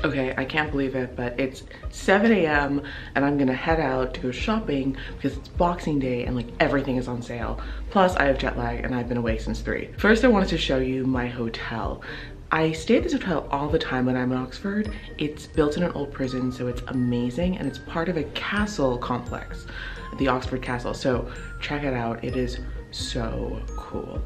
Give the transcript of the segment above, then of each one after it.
Okay, I can't believe it, but it's 7 a.m. and I'm gonna head out to go shopping because it's Boxing Day and like everything is on sale. Plus I have jet lag and I've been away since 3. First, I wanted to show you my hotel. I stay at this hotel all the time when I'm in Oxford. It's built in an old prison, so it's amazing, and it's part of a castle complex, the Oxford Castle. So check it out, it is so cool.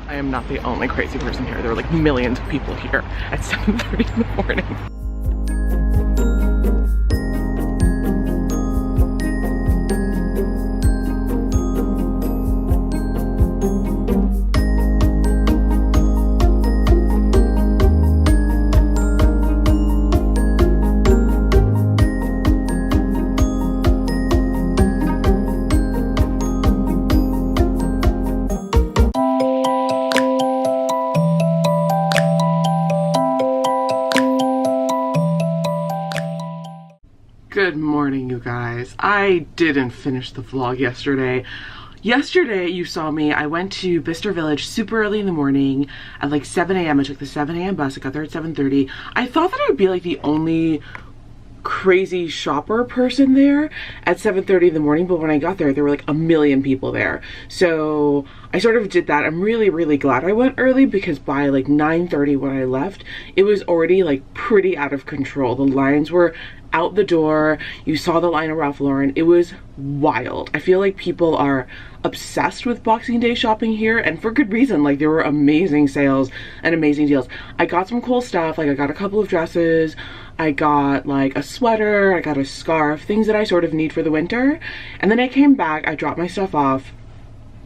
I am not the only crazy person here. There are like millions of people here at 7:30 in the morning. Good morning, you guys. I didn't finish the vlog yesterday. Yesterday, you saw me, I went to Bicester Village super early in the morning at like 7 a.m. I took the 7 a.m. bus. I got there at 7:30. I thought that I would be like the only crazy shopper person there at 7:30 in the morning, but when I got there were like a million people there. So I sort of did that. I'm really glad I went early because by like 9:30 when I left, it was already like pretty out of control. The lines were out the door. You saw the line of Ralph Lauren. It was wild. I feel like people are obsessed with Boxing Day shopping here, and for good reason. Like, there were amazing sales and amazing deals. I got some cool stuff. Like, I got a couple of dresses. I got like a sweater. I got a scarf, things that I sort of need for the winter. And then I came back, I dropped my stuff off.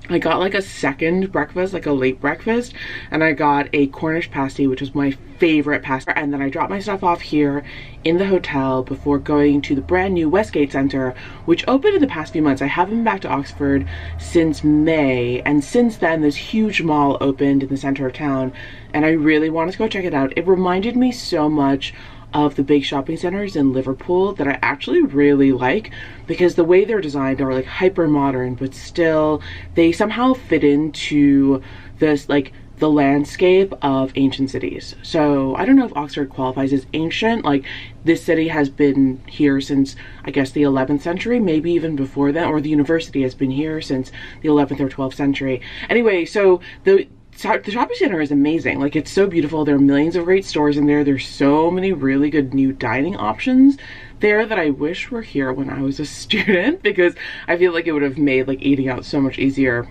I got like a second breakfast, like a late breakfast, and I got a Cornish pasty, which was my favorite pasta. And then I dropped my stuff off here in the hotel before going to the brand new Westgate Center, which opened in the past few months. I haven't been back to Oxford since May, and since then this huge mall opened in the center of town, and I really wanted to go check it out. It reminded me so much of the big shopping centers in Liverpool that I actually really like, because the way they're designed are like hyper modern, but still they somehow fit into this like the landscape of ancient cities. So I don't know if Oxford qualifies as ancient. Like, this city has been here since I guess the 11th century, maybe even before that, or the university has been here since the 11th or 12th century. Anyway, so the shopping center is amazing. Like, it's so beautiful. There are millions of great stores in there. There's so many really good new dining options there that I wish were here when I was a student, because I feel like it would have made like eating out so much easier.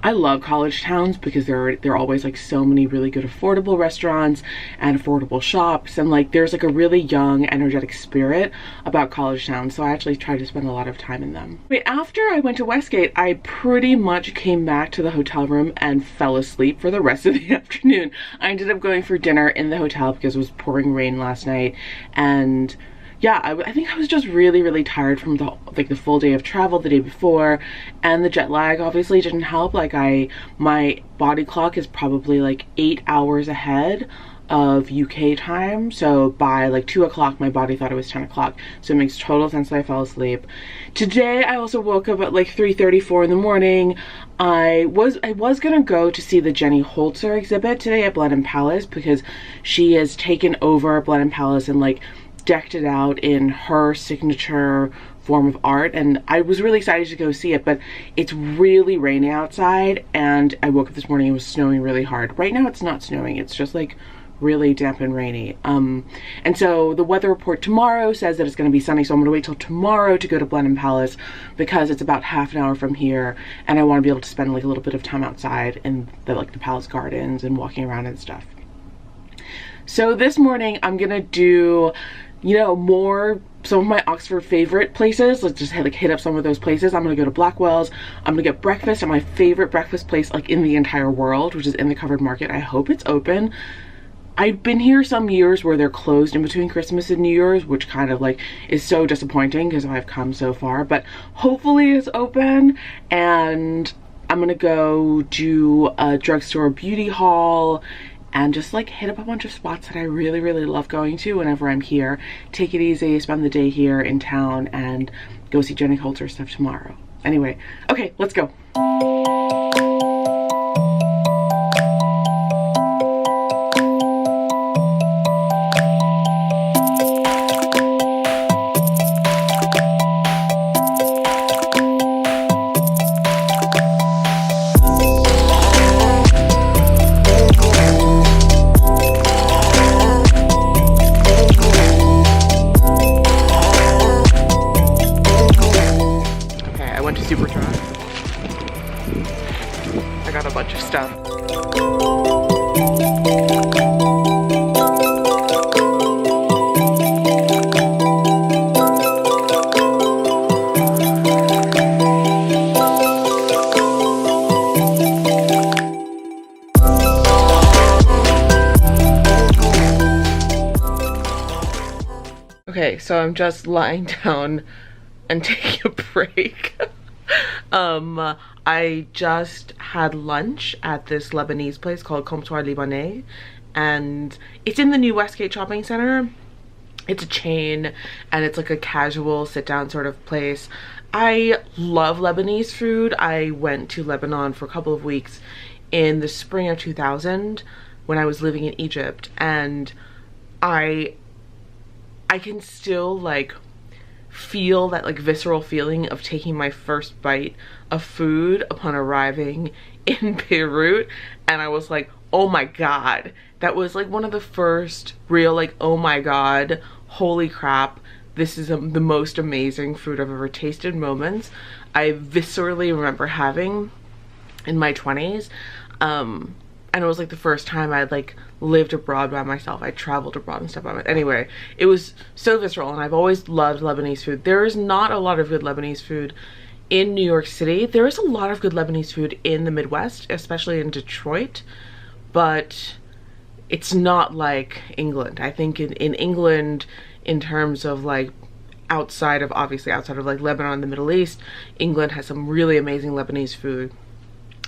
I love college towns because there are always like so many really good affordable restaurants and affordable shops, and like there's like a really young, energetic spirit about college towns, so I actually try to spend a lot of time in them. Wait, after I went to Westgate, I pretty much came back to the hotel room and fell asleep for the rest of the afternoon. I ended up going for dinner in the hotel because it was pouring rain last night, and yeah, I think I was just really tired from the full day of travel the day before, and the jet lag obviously didn't help. Like, my body clock is probably like 8 hours ahead of UK time, so by like 2 o'clock my body thought it was 10 o'clock, so it makes total sense that I fell asleep. Today I also woke up at like 3:34 in the morning. I was gonna go to see the Jenny Holzer exhibit today at Blenheim Palace, because she has taken over Blenheim Palace and like decked it out in her signature form of art, and I was really excited to go see it, but it's really rainy outside, and I woke up this morning, it was snowing really hard. Right now it's not snowing, it's just like really damp and rainy. And so the weather report tomorrow says that it's going to be sunny, so I'm going to wait till tomorrow to go to Blenheim Palace, because it's about half an hour from here, and I want to be able to spend like a little bit of time outside in the palace gardens and walking around and stuff. So this morning I'm gonna do, you know, some of my Oxford favorite places. Let's just hit up some of those places. I'm gonna go to Blackwell's. I'm gonna get breakfast at my favorite breakfast place like in the entire world, which is in the Covered Market. I hope it's open. I've been here some years where they're closed in between Christmas and New Year's, which kind of like is so disappointing because I've come so far, but hopefully it's open. And I'm gonna go do a drugstore beauty haul and just like hit up a bunch of spots that I really, really love going to whenever I'm here. Take it easy, spend the day here in town, and go see Jenny Coulter stuff tomorrow. Anyway, okay, let's go. I got a bunch of stuff. Okay, so I'm just lying down and taking a break. I just had lunch at this Lebanese place called Comptoir Libanais, and it's in the new Westgate Shopping Center. It's a chain, and it's like a casual sit-down sort of place. I love Lebanese food. I went to Lebanon for a couple of weeks in the spring of 2000 when I was living in Egypt, and I can still like feel that like visceral feeling of taking my first bite of food upon arriving in Beirut, and I was like, oh my god, that was like one of the first real like, oh my god, holy crap, this is the most amazing food I've ever tasted moments I viscerally remember having in my 20s. And it was like the first time I'd like lived abroad by myself. I traveled abroad and stuff by myself. Anyway, it was so visceral, and I've always loved Lebanese food. There is not a lot of good Lebanese food in New York City. There is a lot of good Lebanese food in the Midwest, especially in Detroit, but it's not like England. I think in England, in terms of like outside of like Lebanon and the Middle East, England has some really amazing Lebanese food.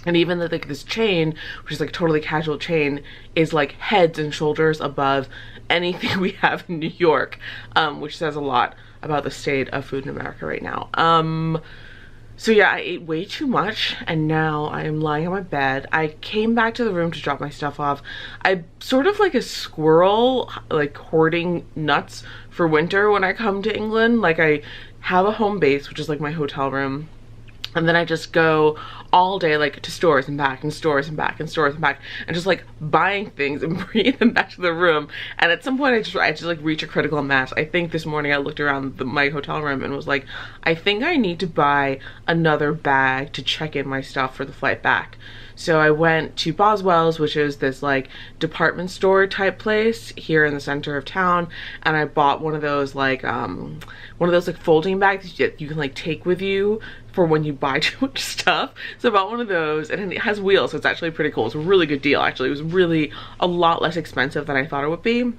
And even like this chain, which is like a totally casual chain, is like heads and shoulders above anything we have in New York, which says a lot about the state of food in America right now. So yeah, I ate way too much, and now I am lying on my bed. I came back to the room to drop my stuff off. I'm sort of like a squirrel, like hoarding nuts for winter when I come to England. Like I have a home base, which is like my hotel room, and then I just go all day like to stores and back and stores and back and stores and back, and just like buying things and bringing them back to the room. And at some point I just like reach a critical mass. I think this morning I looked around my hotel room and was like, I think I need to buy another bag to check in my stuff for the flight back. So I went to Boswell's, which is this like department store type place here in the center of town, and I bought one of those like folding bags that you can like take with you for when you buy too much stuff. So I bought one of those, and it has wheels, so it's actually pretty cool. It's a really good deal, actually. It was really a lot less expensive than I thought it would be.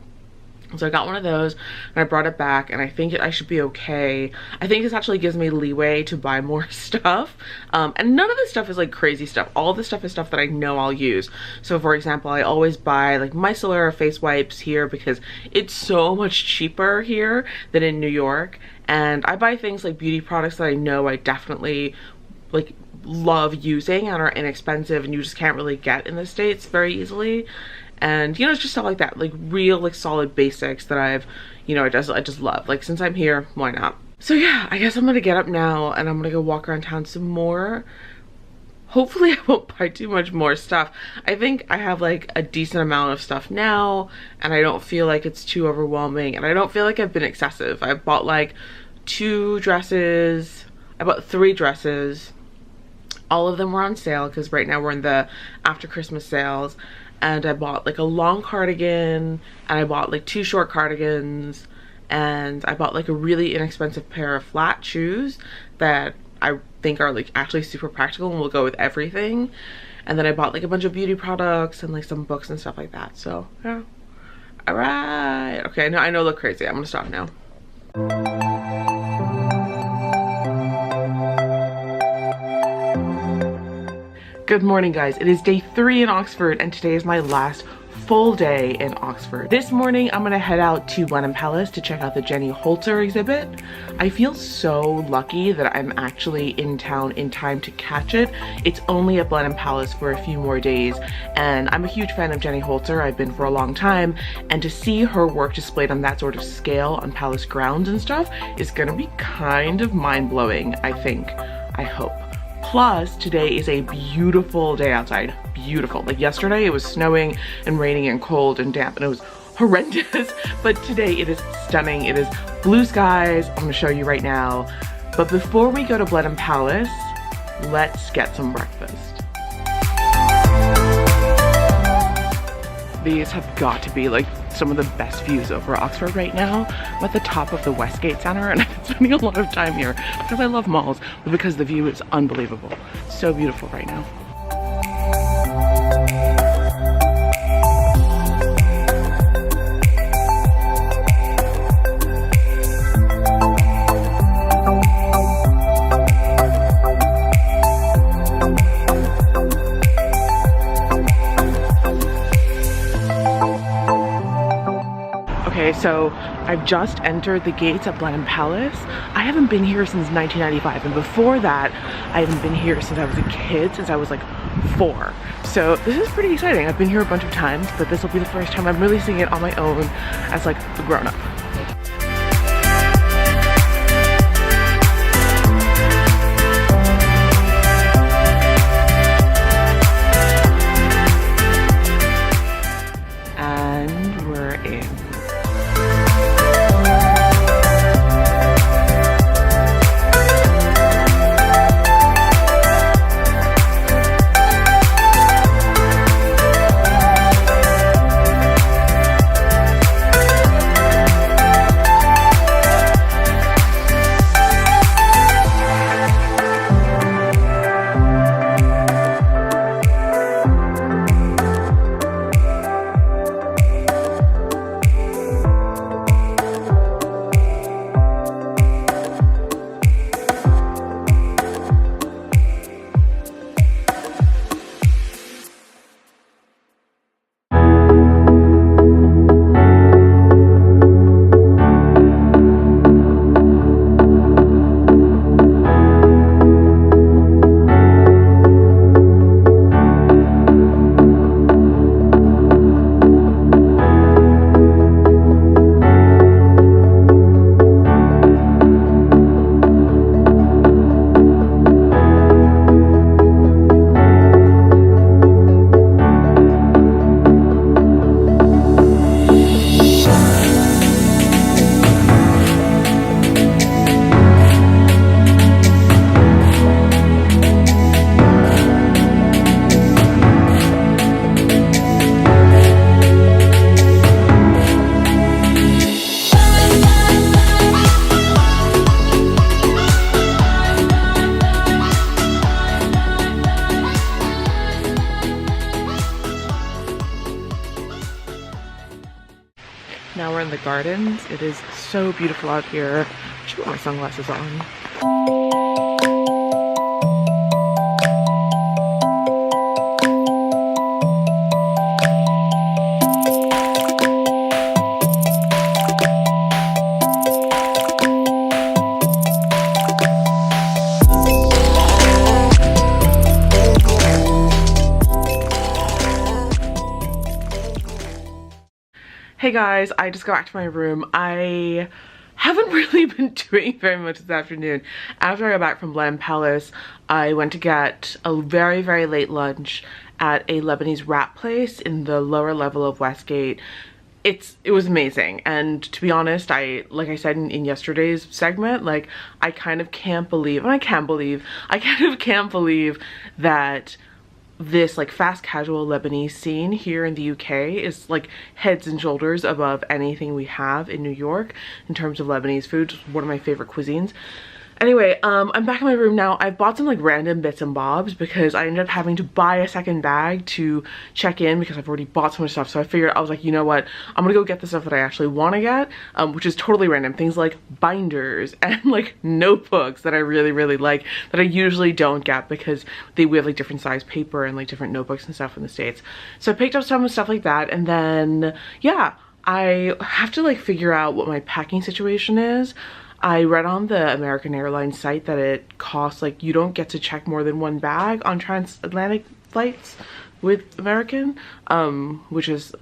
So I got one of those, and I brought it back, and I think I should be okay. I think this actually gives me leeway to buy more stuff. And none of this stuff is like crazy stuff. All this stuff is stuff that I know I'll use. So for example, I always buy like micellar face wipes here because it's so much cheaper here than in New York. And I buy things like beauty products that I know I definitely like love using and are inexpensive and you just can't really get in the States very easily. And you know, it's just stuff like that, like real like solid basics that I've, you know, I just love. Like since I'm here, why not? So yeah, I guess I'm gonna get up now and I'm gonna go walk around town some more. Hopefully I won't buy too much more stuff. I think I have like a decent amount of stuff now, and I don't feel like it's too overwhelming, and I don't feel like I've been excessive. I bought like 2 dresses, I bought 3 dresses. All of them were on sale because right now we're in the after Christmas sales. And I bought like a long cardigan, and I bought like 2 short cardigans, and I bought like a really inexpensive pair of flat shoes that I think are like actually super practical and will go with everything. And then I bought like a bunch of beauty products and like some books and stuff like that. So yeah, all right, okay, I know I look crazy. I'm gonna stop now. Good morning, guys. It is day 3 in Oxford and today is my last full day in Oxford. This morning I'm gonna head out to Blenheim Palace to check out the Jenny Holzer exhibit. I feel so lucky that I'm actually in town in time to catch it. It's only at Blenheim Palace for a few more days and I'm a huge fan of Jenny Holzer. I've been for a long time, and to see her work displayed on that sort of scale on palace grounds and stuff is gonna be kind of mind-blowing, I think. I hope. Plus, today is a beautiful day outside. Beautiful. Like yesterday, it was snowing and raining and cold and damp and it was horrendous. But today it is stunning. It is blue skies. I'm gonna show you right now. But before we go to Blenheim Palace, let's get some breakfast. These have got to be like some of the best views over Oxford right now. I'm at the top of the Westgate Centre and I've been spending a lot of time here because I love malls, but because the view is unbelievable. So beautiful right now. Okay, so I've just entered the gates at Blenheim Palace. I haven't been here since 1995, and before that, I haven't been here since I was a kid, since I was like 4. So this is pretty exciting. I've been here a bunch of times, but this will be the first time I'm really seeing it on my own as like a grown-up. And we're in. Now we're in the gardens. It is so beautiful out here. I should put my sunglasses on. Hey guys, I just got back to my room. I haven't really been doing very much this afternoon. After I got back from Blenheim Palace, I went to get a very, very late lunch at a Lebanese wrap place in the lower level of Westgate. It was amazing, and to be honest, like I said in yesterday's segment, like I kind of can't believe that this like fast casual Lebanese scene here in the UK is like heads and shoulders above anything we have in New York in terms of Lebanese food. Just one of my favorite cuisines. Anyway, I'm back in my room now. I've bought some like random bits and bobs because I ended up having to buy a second bag to check in because I've already bought so much stuff. So I figured, I was like, you know what? I'm gonna go get the stuff that I actually want to get, which is totally random. Things like binders and like notebooks that I really, really like that I usually don't get because we have like different size paper and like different notebooks and stuff in the States. So I picked up some stuff like that, and then, yeah, I have to like figure out what my packing situation is. I read on the American Airlines site that it costs, like, you don't get to check more than one bag on transatlantic flights with American, which is,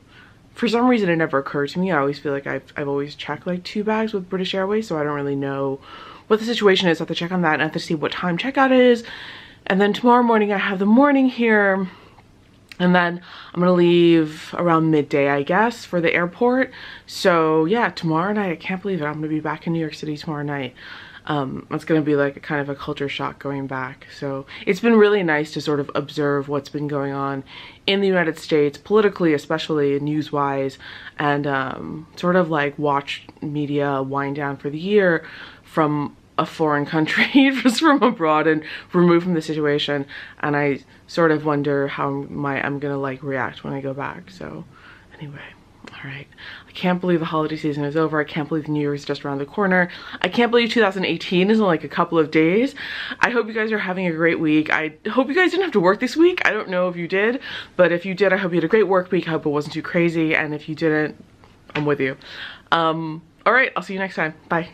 for some reason, it never occurred to me. I always feel like I've always checked like 2 bags with British Airways, so I don't really know what the situation is. I have to check on that, and I have to see what time checkout is. And then tomorrow morning I have the morning here. And then I'm gonna leave around midday, I guess, for the airport. So yeah, tomorrow night, I can't believe it. I'm gonna be back in New York City tomorrow night. It's gonna be like a kind of a culture shock going back. So it's been really nice to sort of observe what's been going on in the United States, politically, especially news-wise, and sort of like watch media wind down for the year from a foreign country, just from abroad and removed from the situation. And I sort of wonder how I'm gonna like react when I go back. So anyway, all right. I can't believe the holiday season is over. I can't believe New Year is just around the corner. I can't believe 2018 is in like a couple of days. I hope you guys are having a great week. I hope you guys didn't have to work this week. I don't know if you did, but if you did, I hope you had a great work week. I hope it wasn't too crazy. And if you didn't, I'm with you. All right, I'll see you next time. Bye.